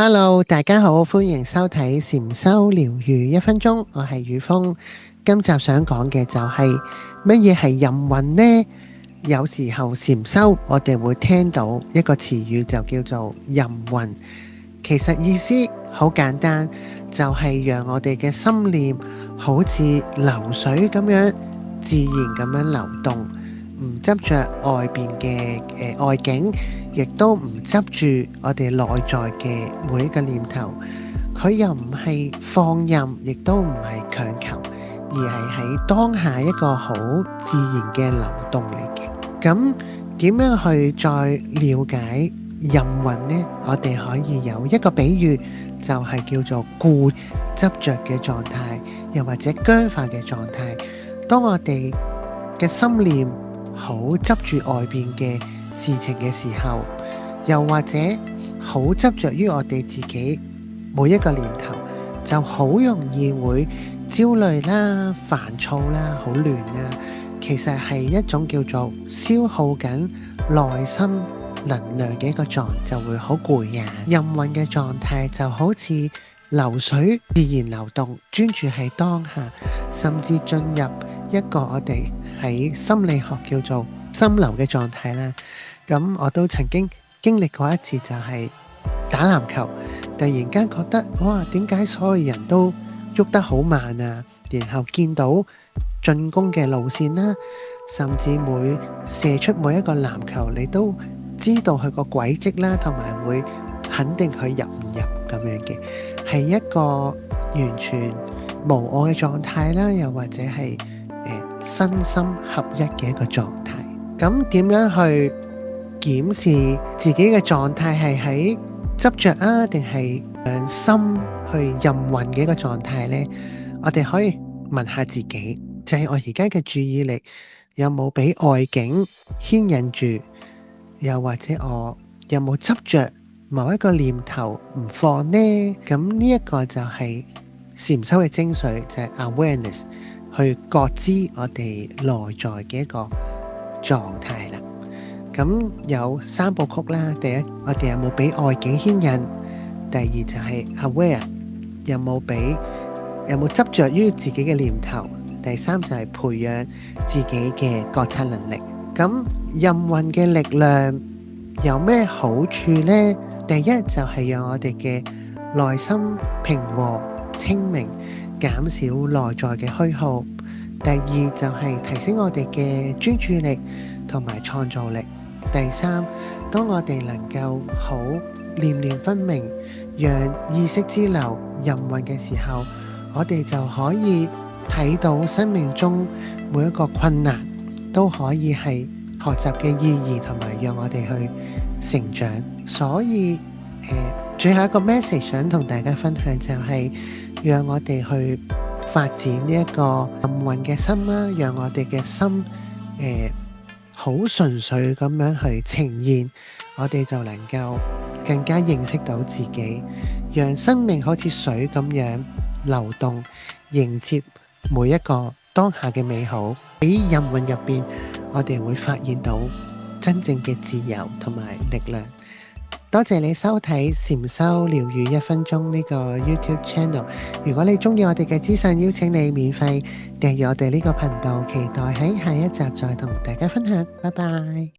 Hello，大家好，歡迎收睇禪修療癒1分鐘，我係宇峰。今集想講嘅就係乜嘢係任運呢？有時候禪修我哋會聽到一個詞語就叫做任運，其實意思好簡單，就係讓我哋嘅心念好似流水咁樣自然咁樣流動，唔執着外邊嘅外境，亦都唔執住我哋內在嘅每一個念頭。佢又唔係放任，亦都唔係強求，而係喺當下一個好自然嘅流動嚟嘅。咁點樣去再了解任運呢？我哋可以有一個比喻，就係叫做固執着嘅狀態，又或者僵化嘅狀態。當我哋嘅心念好執住外邊嘅事情嘅時候，又或者好執着於我哋自己每一個念頭，就好容易會焦慮啦、煩躁啦、好亂啦。其實係一種叫做消耗緊內心能量嘅一個狀，就會好攰呀。任運嘅狀態就好似流水自然流動，專注喺當下，甚至進入一個我哋喺心理學叫做心流嘅狀態啦。咁我都曾經經歷過一次，就係打籃球，突然間覺得哇，點解所有人都喐得好慢啊？然後見到進攻嘅路線啦，甚至每射出每一個籃球，你都知道佢個軌跡啦，同埋會肯定佢入唔入咁樣嘅，係一個完全無我嘅狀態啦，又或者係身心合一嘅一個狀態。咁點樣去檢視自己嘅狀態係喺執着啊，定係讓心去任運嘅一個狀態呢？我哋可以問下自己，就係我而家嘅注意力有冇俾外境牽引住，又或者我有冇執着某一個念頭唔放呢？咁呢一個就係禪修嘅精髓，就係 awareness， 去覺知我哋內在嘅一個狀態啦。咁有三部曲啦，第一，我哋有冇俾外境牽引？第二就係 aware， 有冇執着於自己嘅念頭？第三就係培養自己嘅覺察能力。咁任運嘅力量有咩好處呢？第一就係讓我哋嘅內心平和清明，減少內在嘅虛耗。第二就係提升我哋嘅專注力同埋創造力。第三，當我哋能夠好念念分明，讓意識之流任運嘅時候，我哋就可以睇到生命中每一個困難都可以係學習嘅意義，同埋讓我哋去成長。所以最後一個 message 想同大家分享就係讓我哋去發展呢一個任運嘅心啦，讓我哋嘅心好純粹咁樣去呈現，我哋就能夠更加認識到自己，讓生命好似水咁樣流動，迎接每一個當下嘅美好。喺任運入邊，我哋會發現到真正嘅自由同埋力量。多謝你收睇禪修療癒1分鐘呢個 YouTube channel。如果你中意我哋嘅資訊，邀請你免費訂閱我哋呢個頻道，期待喺下一集再同大家分享。拜拜。